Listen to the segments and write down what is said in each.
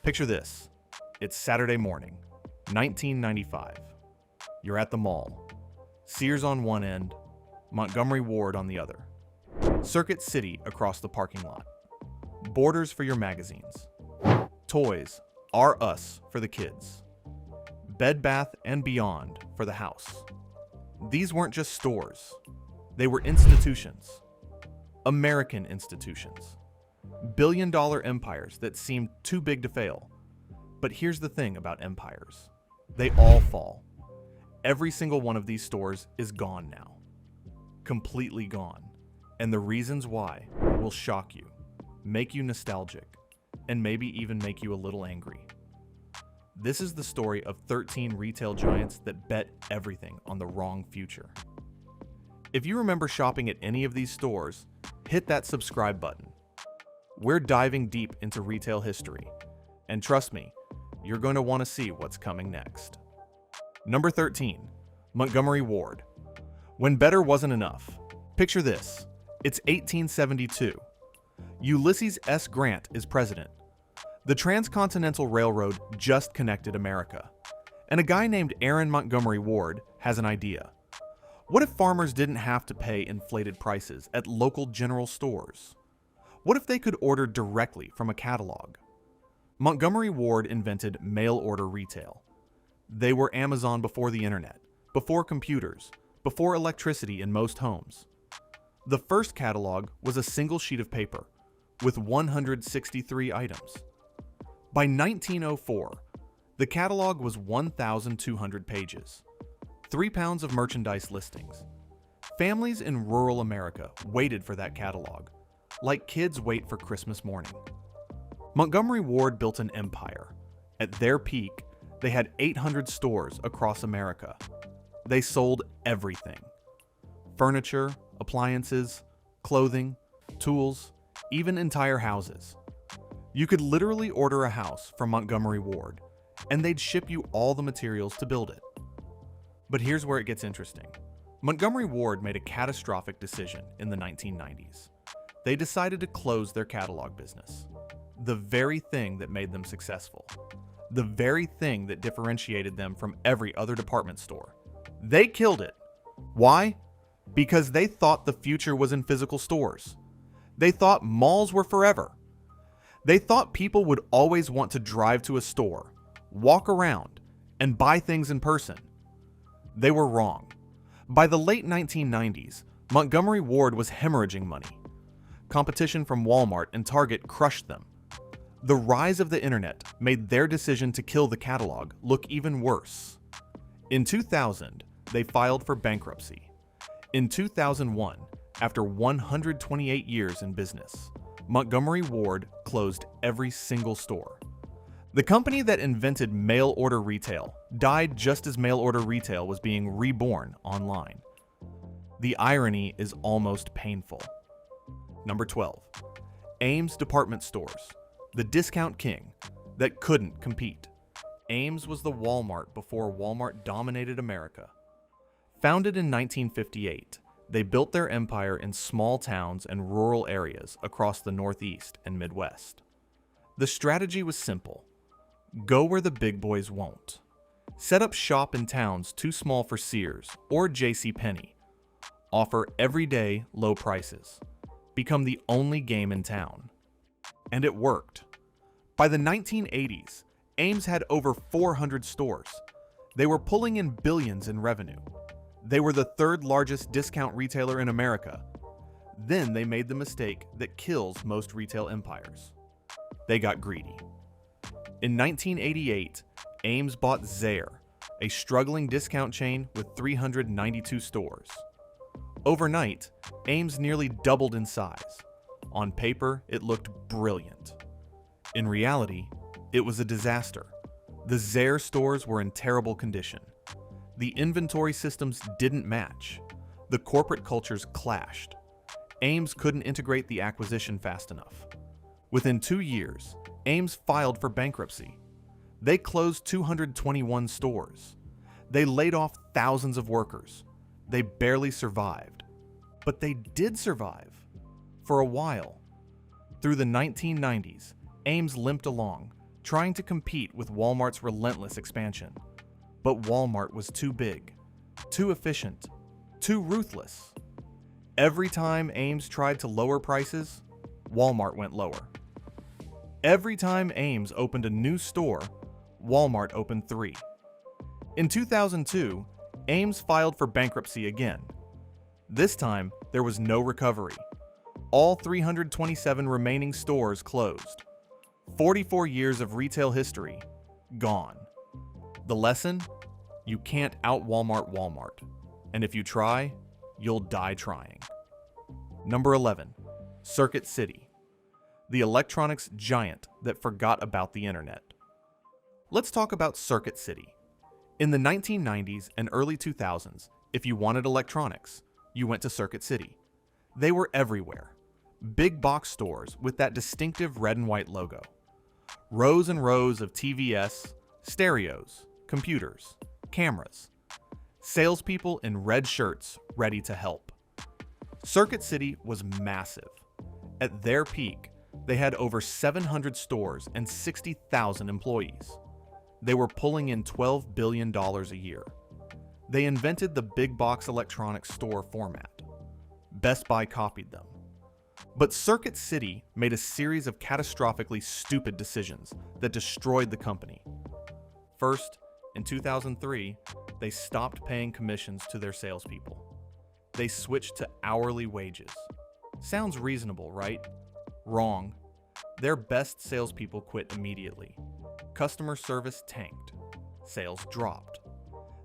Picture this. It's Saturday morning, 1995. You're at the mall. Sears on one end, Montgomery Ward on the other. Circuit City across the parking lot. Borders for your magazines. Toys R Us for the kids. Bed Bath & Beyond for the house. These weren't just stores. They were institutions. American institutions. Billion-dollar empires that seemed too big to fail. But here's the thing about empires. They all fall. Every single one of these stores is gone now. Completely gone. And the reasons why will shock you, make you nostalgic, and maybe even make you a little angry. This is the story of 13 retail giants that bet everything on the wrong future. If you remember shopping at any of these stores, hit that subscribe button. We're diving deep into retail history, and trust me, you're going to want to see what's coming next. Number 13, Montgomery Ward. When better wasn't enough. Picture this. It's 1872. Ulysses S. Grant is president. The Transcontinental Railroad just connected America. And a guy named Aaron Montgomery Ward has an idea. What if farmers didn't have to pay inflated prices at local general stores? What if they could order directly from a catalog? Montgomery Ward invented mail order retail. They were Amazon before the internet, before computers, before electricity in most homes. The first catalog was a single sheet of paper with 163 items. By 1904, the catalog was 1,200 pages, 3 pounds of merchandise listings. Families in rural America waited for that catalog, like kids wait for Christmas morning. Montgomery Ward built an empire. At their peak, they had 800 stores across America. They sold everything. Furniture, appliances, clothing, tools, even entire houses. You could literally order a house from Montgomery Ward, and they'd ship you all the materials to build it. But here's where it gets interesting. Montgomery Ward made a catastrophic decision in the 1990s. They decided to close their catalog business. The very thing that made them successful. The very thing that differentiated them from every other department store. They killed it. Why? Because they thought the future was in physical stores. They thought malls were forever. They thought people would always want to drive to a store, walk around, and buy things in person. They were wrong. By the late 1990s, Montgomery Ward was hemorrhaging money. Competition from Walmart and Target crushed them. The rise of the internet made their decision to kill the catalog look even worse. In 2000, they filed for bankruptcy. In 2001, after 128 years in business, Montgomery Ward closed every single store. The company that invented mail order retail died just as mail order retail was being reborn online. The irony is almost painful. Number 12, Ames Department Stores, the discount king that couldn't compete. Ames was the Walmart before Walmart dominated America. Founded in 1958, they built their empire in small towns and rural areas across the Northeast and Midwest. The strategy was simple. Go where the big boys won't. Set up shop in towns too small for Sears or JCPenney. Offer everyday low prices. Become the only game in town. And it worked. By the 1980s, Ames had over 400 stores. They were pulling in billions in revenue. They were the third largest discount retailer in America. Then they made the mistake that kills most retail empires. They got greedy. In 1988, Ames bought Zayre, a struggling discount chain with 392 stores. Overnight, Ames nearly doubled in size. On paper, it looked brilliant. In reality, it was a disaster. The Zayre stores were in terrible condition. The inventory systems didn't match. The corporate cultures clashed. Ames couldn't integrate the acquisition fast enough. Within 2 years, Ames filed for bankruptcy. They closed 221 stores. They laid off thousands of workers. They barely survived. But they did survive. For a while. Through the 1990s, Ames limped along, trying to compete with Walmart's relentless expansion. But Walmart was too big, too efficient, too ruthless. Every time Ames tried to lower prices, Walmart went lower. Every time Ames opened a new store, Walmart opened 3. In 2002, Ames filed for bankruptcy again. This time, there was no recovery. All 327 remaining stores closed. 44 years of retail history, gone. The lesson? You can't out-Walmart Walmart. And if you try, you'll die trying. Number 11. Circuit City, the electronics giant that forgot about the internet. Let's talk about Circuit City. In the 1990s and early 2000s, if you wanted electronics, you went to Circuit City. They were everywhere. Big box stores with that distinctive red and white logo. Rows and rows of TVS, stereos, computers, cameras. Salespeople in red shirts ready to help. Circuit City was massive. At their peak, they had over 700 stores and 60,000 employees. They were pulling in $12 billion a year. They invented the big box electronics store format. Best Buy copied them. But Circuit City made a series of catastrophically stupid decisions that destroyed the company. First, in 2003, they stopped paying commissions to their salespeople. They switched to hourly wages. Sounds reasonable, right? Wrong. Their best salespeople quit immediately. Customer service tanked. Sales dropped.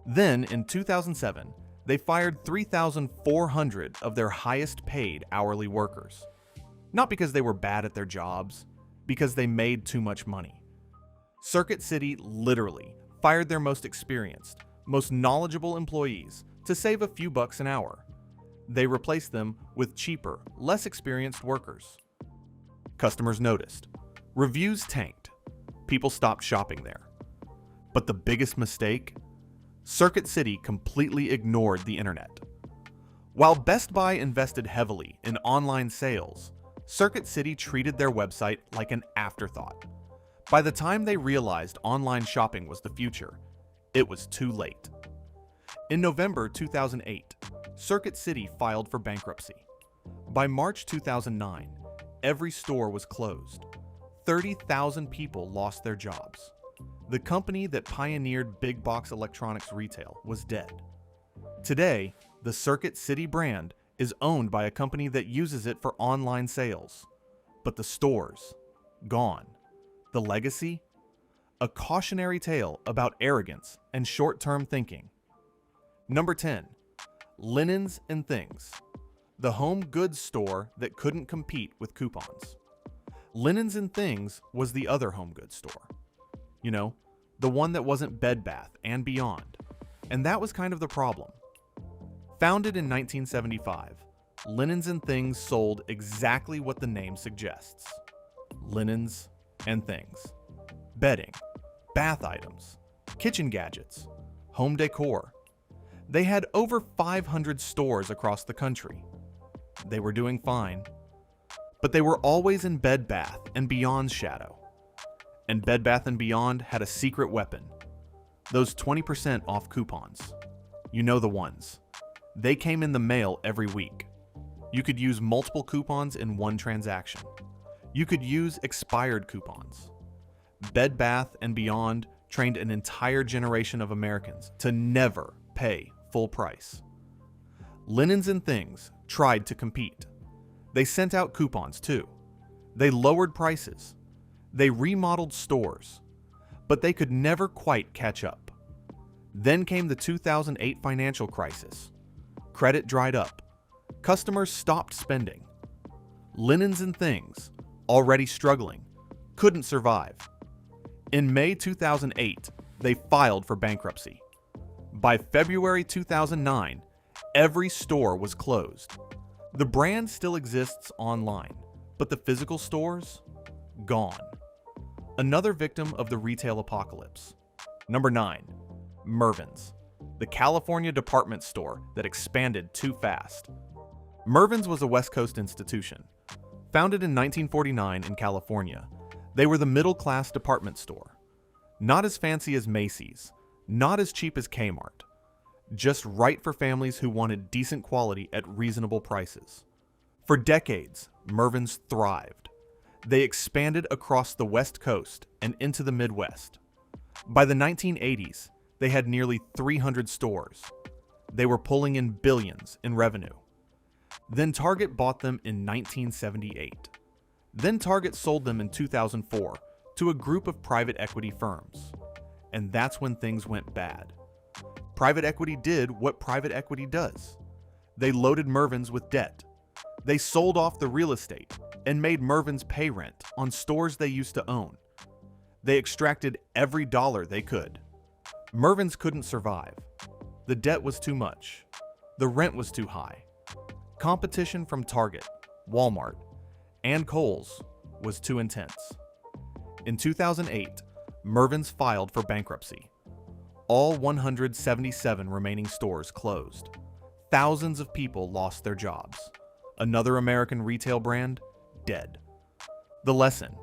Then, in 2007, they fired 3,400 of their highest paid hourly workers. Not because they were bad at their jobs, because they made too much money. Circuit City literally fired their most experienced, most knowledgeable employees to save a few bucks an hour. They replaced them with cheaper, less experienced workers. Customers noticed. Reviews tanked. People stopped shopping there. But the biggest mistake? Circuit City completely ignored the internet. While Best Buy invested heavily in online sales, Circuit City treated their website like an afterthought. By the time they realized online shopping was the future, it was too late. In November 2008, Circuit City filed for bankruptcy. By March 2009, every store was closed. 30,000 people lost their jobs. The company that pioneered big box electronics retail was dead. Today, the Circuit City brand is owned by a company that uses it for online sales. But the stores, gone. The legacy? A cautionary tale about arrogance and short-term thinking. Number 10. Linens and Things, the home goods store that couldn't compete with coupons. Linens and Things was the other home goods store. You know, the one that wasn't Bed Bath and Beyond. And that was kind of the problem. Founded in 1975, Linens and Things sold exactly what the name suggests. Linens and things. Bedding, bath items, kitchen gadgets, home decor. They had over 500 stores across the country. They were doing fine. But they were always in Bed Bath and Beyond's shadow. And Bed Bath & Beyond had a secret weapon. Those 20% off coupons. You know the ones. They came in the mail every week. You could use multiple coupons in one transaction. You could use expired coupons. Bed Bath & Beyond trained an entire generation of Americans to never pay full price. Linens and Things tried to compete. They sent out coupons too. They lowered prices. They remodeled stores. But they could never quite catch up. Then came the 2008 financial crisis. Credit dried up. Customers stopped spending. Linens and Things, already struggling, couldn't survive. In May 2008, they filed for bankruptcy. By February 2009, every store was closed. The brand still exists online, but the physical stores? Gone. Another victim of the retail apocalypse. Number 9. Mervyn's, the California department store that expanded too fast. Mervyn's was a West Coast institution. Founded in 1949 in California, They were the middle-class department store. Not as fancy as Macy's, not as cheap as Kmart. Just right for families who wanted decent quality at reasonable prices. For decades, Mervyn's thrived. They expanded across the West Coast and into the Midwest. By the 1980s, they had nearly 300 stores. They were pulling in billions in revenue. Then Target bought them in 1978. Then Target sold them in 2004 to a group of private equity firms. And that's when things went bad. Private equity did what private equity does. They loaded Mervyn's with debt. They sold off the real estate and made Mervyn's pay rent on stores they used to own. They extracted every dollar they could. Mervyn's couldn't survive. The debt was too much. The rent was too high. Competition from Target, Walmart, and Kohl's was too intense. In 2008, Mervyn's filed for bankruptcy. All 177 remaining stores closed. Thousands of people lost their jobs. Another American retail brand, dead. The lesson: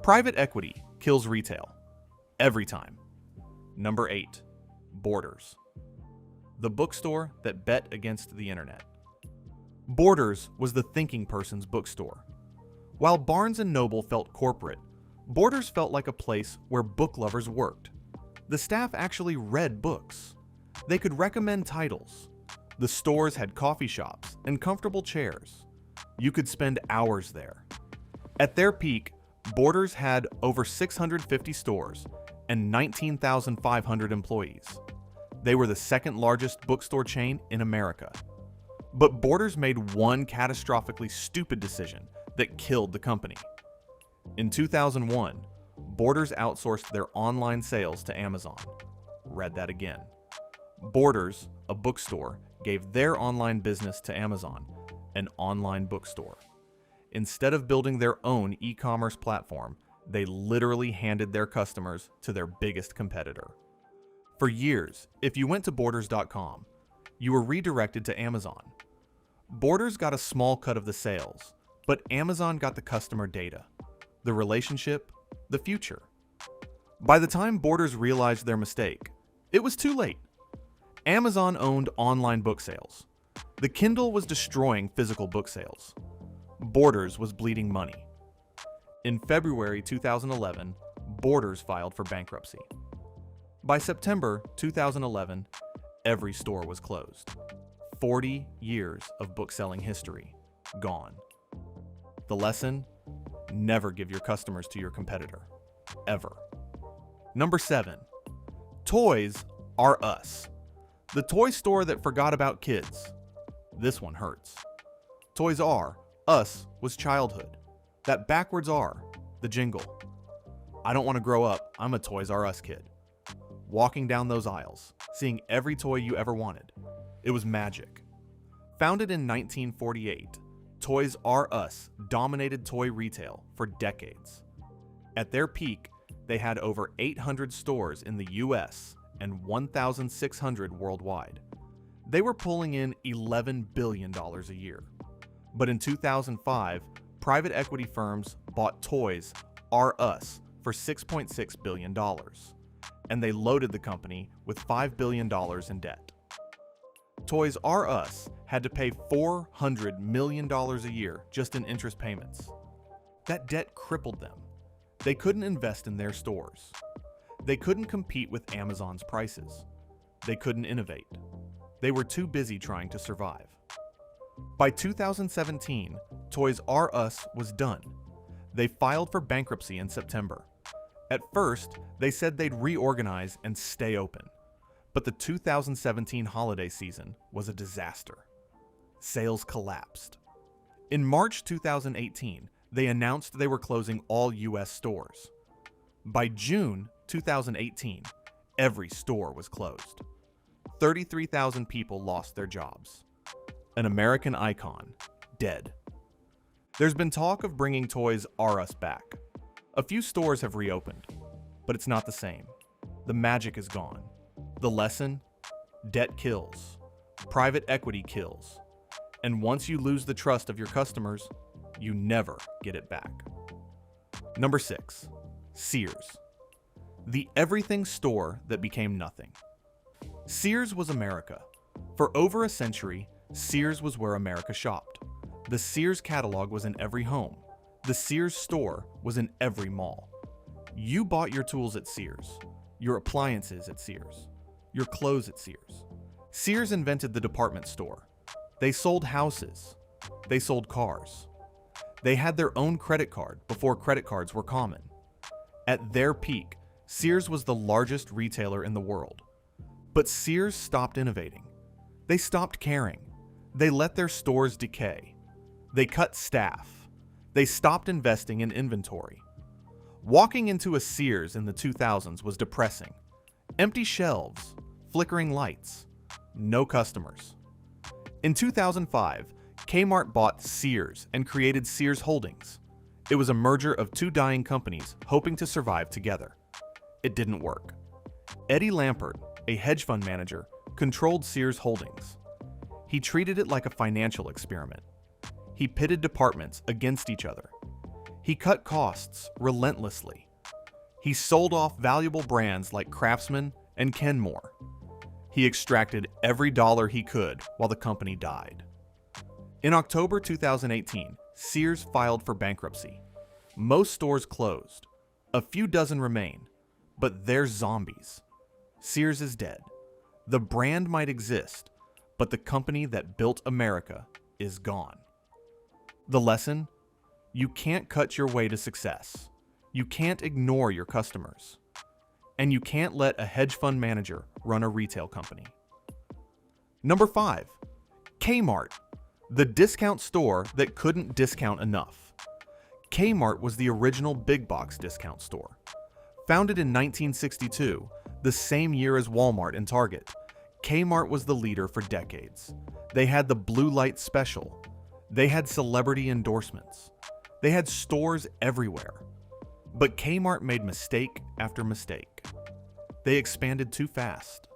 private equity kills retail. Every time. Number 8. Borders. The bookstore that bet against the internet. Borders was the thinking person's bookstore. While Barnes & Noble felt corporate, Borders felt like a place where book lovers worked. The staff actually read books. They could recommend titles. The stores had coffee shops and comfortable chairs. You could spend hours there. At their peak, Borders had over 650 stores and 19,500 employees. They were the second largest bookstore chain in America. But Borders made one catastrophically stupid decision that killed the company. In 2001, Borders outsourced their online sales to Amazon. Read that again. Borders, a bookstore, gave their online business to Amazon, an online bookstore. Instead of building their own e-commerce platform, they literally handed their customers to their biggest competitor. For years, if you went to Borders.com, you were redirected to Amazon. Borders got a small cut of the sales, but Amazon got the customer data, the relationship, the future. By the time Borders realized their mistake, it was too late. Amazon owned online book sales. The Kindle was destroying physical book sales. Borders was bleeding money. In February 2011, Borders filed for bankruptcy. By September 2011, every store was closed. 40 years of bookselling history gone. The lesson: never give your customers to your competitor. Ever. Number 7. Toys R Us. The toy store that forgot about kids. This one hurts. Toys R Us was childhood. That backwards R, the jingle. I don't want to grow up, I'm a Toys R Us kid. Walking down those aisles, seeing every toy you ever wanted. It was magic. Founded in 1948, Toys R Us dominated toy retail for decades. At their peak, they had over 800 stores in the US and 1,600 worldwide. They were pulling in $11 billion a year. But in 2005, private equity firms bought Toys R Us for $6.6 billion, and they loaded the company with $5 billion in debt. Toys R Us had to pay $400 million a year just in interest payments. That debt crippled them. They couldn't invest in their stores. They couldn't compete with Amazon's prices. They couldn't innovate. They were too busy trying to survive. By 2017, Toys R Us was done. They filed for bankruptcy in September. At first, they said they'd reorganize and stay open. But the 2017 holiday season was a disaster. Sales collapsed. In March 2018, they announced they were closing all US stores. By June 2018, every store was closed. 33,000 people lost their jobs. An American icon, dead. There's been talk of bringing Toys R Us back. A few stores have reopened, but it's not the same. The magic is gone. The lesson? Debt kills. Private equity kills. And once you lose the trust of your customers, you never get it back. Number 6. Sears. The everything store that became nothing. Sears was America. For over a century, Sears was where America shopped. The Sears catalog was in every home. The Sears store was in every mall. You bought your tools at Sears, your appliances at Sears, your clothes at Sears. Sears invented the department store. They sold houses. They sold cars. They had their own credit card before credit cards were common. At their peak, Sears was the largest retailer in the world. But Sears stopped innovating. They stopped caring. They let their stores decay. They cut staff. They stopped investing in inventory. Walking into a Sears in the 2000s was depressing. Empty shelves, flickering lights, no customers. In 2005, Kmart bought Sears and created Sears Holdings. It was a merger of two dying companies hoping to survive together. It didn't work. Eddie Lampert, a hedge fund manager, controlled Sears Holdings. He treated it like a financial experiment. He pitted departments against each other. He cut costs relentlessly. He sold off valuable brands like Craftsman and Kenmore. He extracted every dollar he could while the company died. In October 2018, Sears filed for bankruptcy. Most stores closed. A few dozen remain, but they're zombies. Sears is dead. The brand might exist, but the company that built America is gone. The lesson? You can't cut your way to success. You can't ignore your customers. And you can't let a hedge fund manager run a retail company. Number 5. Kmart, the discount store that couldn't discount enough. Kmart was the original big box discount store. Founded in 1962, the same year as Walmart and Target, Kmart was the leader for decades. They had the blue light special. They had celebrity endorsements. They had stores everywhere. But Kmart made mistake after mistake. They expanded too fast.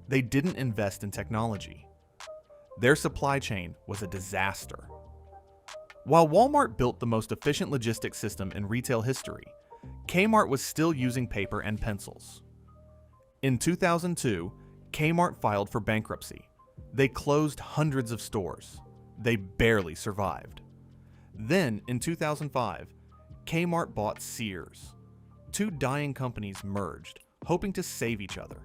They didn't invest in technology. Their supply chain was a disaster. While Walmart built the most efficient logistics system in retail history, Kmart was still using paper and pencils. In 2002, Kmart filed for bankruptcy. They closed hundreds of stores. They barely survived. Then, in 2005, Kmart bought Sears. Two dying companies merged, hoping to save each other.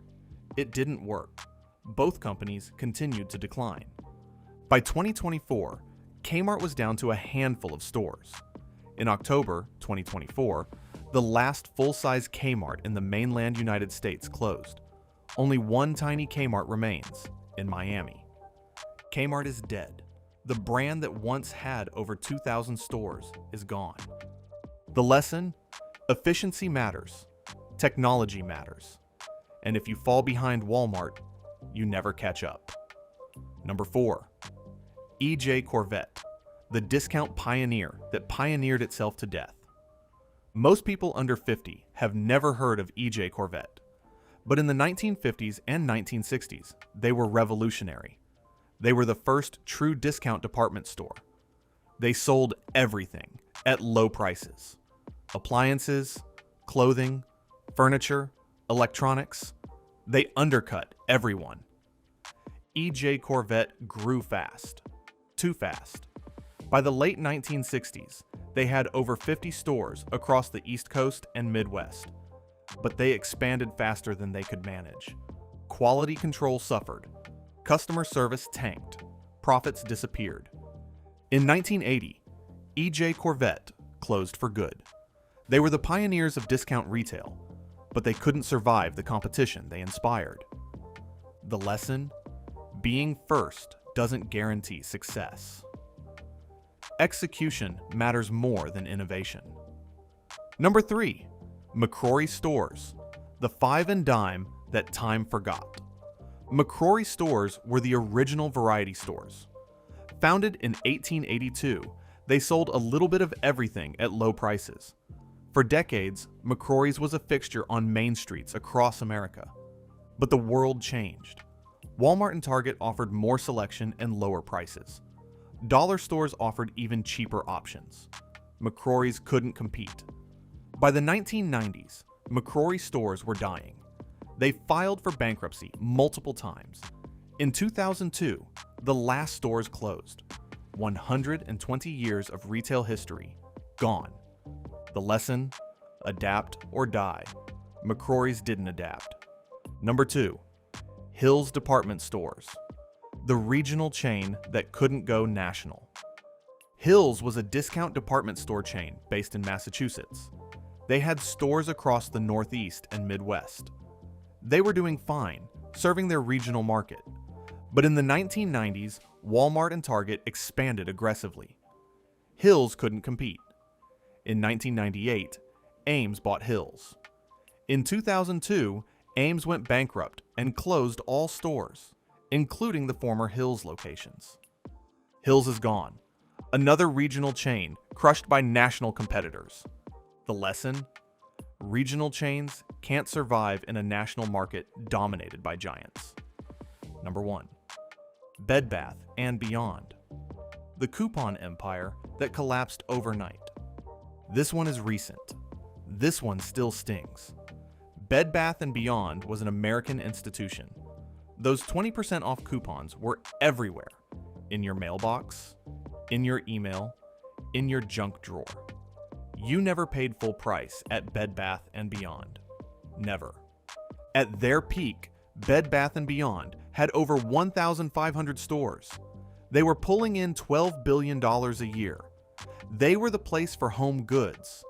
It didn't work. Both companies continued to decline. By 2024, Kmart was down to a handful of stores. In October 2024, the last full-size Kmart in the mainland United States closed. Only one tiny Kmart remains, in Miami. Kmart is dead. The brand that once had over 2,000 stores is gone. The lesson? Efficiency matters. Technology matters. And if you fall behind Walmart, you never catch up. Number 4. EJ Corvette, the discount pioneer that pioneered itself to death. Most people under 50 have never heard of EJ Corvette. But in the 1950s and 1960s, they were revolutionary. They were the first true discount department store. They sold everything at low prices. Appliances, clothing, furniture, electronics. They undercut everyone. EJ Corvette grew fast. Too fast. By the late 1960s, they had over 50 stores across the East Coast and Midwest. But they expanded faster than they could manage. Quality control suffered. Customer service tanked. Profits disappeared. In 1980, EJ Corvette closed for good. They were the pioneers of discount retail, but they couldn't survive the competition they inspired. The lesson? Being first doesn't guarantee success. Execution matters more than innovation. Number 3. McCrory Stores, the five and dime that time forgot. McCrory stores were the original variety stores. Founded in 1882, they sold a little bit of everything at low prices. For decades, McCrory's was a fixture on main streets across America. But the world changed. Walmart and Target offered more selection and lower prices. Dollar stores offered even cheaper options. McCrory's couldn't compete. By the 1990s, McCrory stores were dying. They filed for bankruptcy multiple times. In 2002, the last stores closed. 120 years of retail history gone. The lesson? Adapt or die. McCrory's didn't adapt. Number 2. Hills Department Stores, the regional chain that couldn't go national. Hills was a discount department store chain based in Massachusetts. They had stores across the Northeast and Midwest. They were doing fine, serving their regional market. But in the 1990s, Walmart and Target expanded aggressively. Hills couldn't compete. In 1998, Ames bought Hills. In 2002, Ames went bankrupt and closed all stores, including the former Hills locations. Hills is gone. Another regional chain crushed by national competitors. The lesson? Regional chains can't survive in a national market dominated by giants. Number 1. Bed Bath & Beyond, the coupon empire that collapsed overnight. This one is recent. This one still stings. Bed Bath & Beyond was an American institution. Those 20% off coupons were everywhere. In your mailbox, in your email, in your junk drawer. You never paid full price at Bed Bath & Beyond. Never. At their peak, Bed Bath & Beyond had over 1,500 stores. They were pulling in $12 billion a year. They were the place for home goods,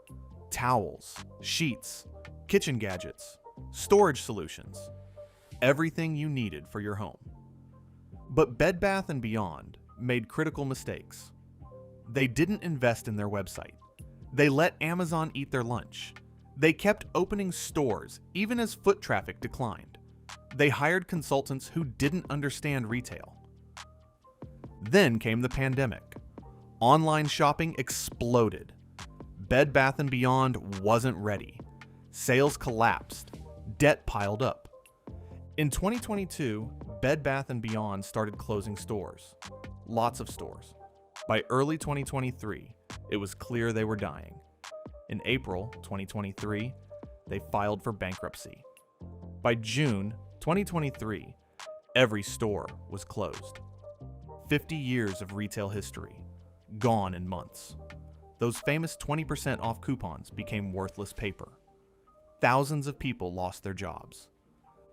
towels, sheets, kitchen gadgets, storage solutions, everything you needed for your home. But Bed Bath & Beyond made critical mistakes. They didn't invest in their website. They let Amazon eat their lunch. They kept opening stores even as foot traffic declined. They hired consultants who didn't understand retail. Then came the pandemic. Online shopping exploded. Bed Bath & Beyond wasn't ready. Sales collapsed. Debt piled up. In 2022, Bed Bath & Beyond started closing stores. Lots of stores. By early 2023, it was clear they were dying. In April 2023, they filed for bankruptcy. By June 2023, every store was closed. 50 years of retail history, gone in months. Those famous 20% off coupons became worthless paper. Thousands of people lost their jobs.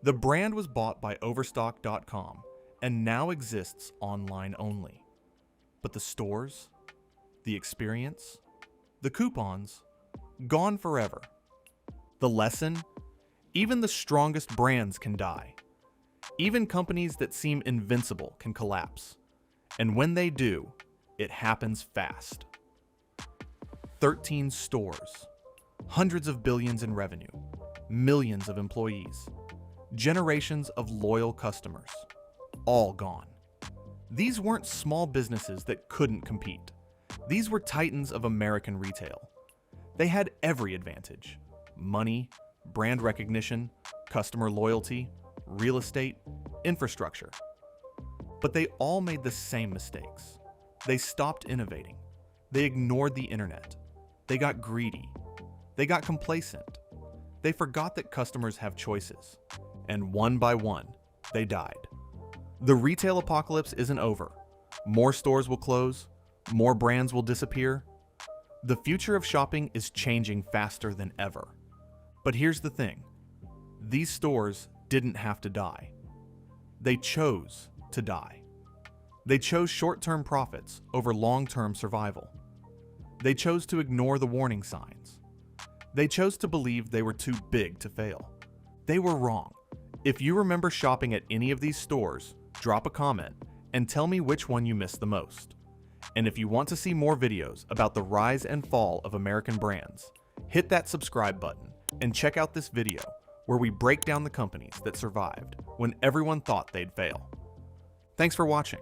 The brand was bought by Overstock.com and now exists online only. But the stores, the experience, the coupons, gone forever. The lesson? Even the strongest brands can die. Even companies that seem invincible can collapse. And when they do, it happens fast. 13 stores, hundreds of billions in revenue, millions of employees, generations of loyal customers, all gone. These weren't small businesses that couldn't compete. These were titans of American retail. They had every advantage: money, brand recognition, customer loyalty, real estate, infrastructure. But they all made the same mistakes. They stopped innovating. They ignored the internet. They got greedy. They got complacent. They forgot that customers have choices. And one by one, they died. The retail apocalypse isn't over. More stores will close. More brands will disappear. The future of shopping is changing faster than ever. But here's the thing. These stores didn't have to die. They chose to die. They chose short-term profits over long-term survival. They chose to ignore the warning signs. They chose to believe they were too big to fail. They were wrong. If you remember shopping at any of these stores, drop a comment and tell me which one you missed the most. And if you want to see more videos about the rise and fall of American brands, hit that subscribe button and check out this video where we break down the companies that survived when everyone thought they'd fail. Thanks for watching.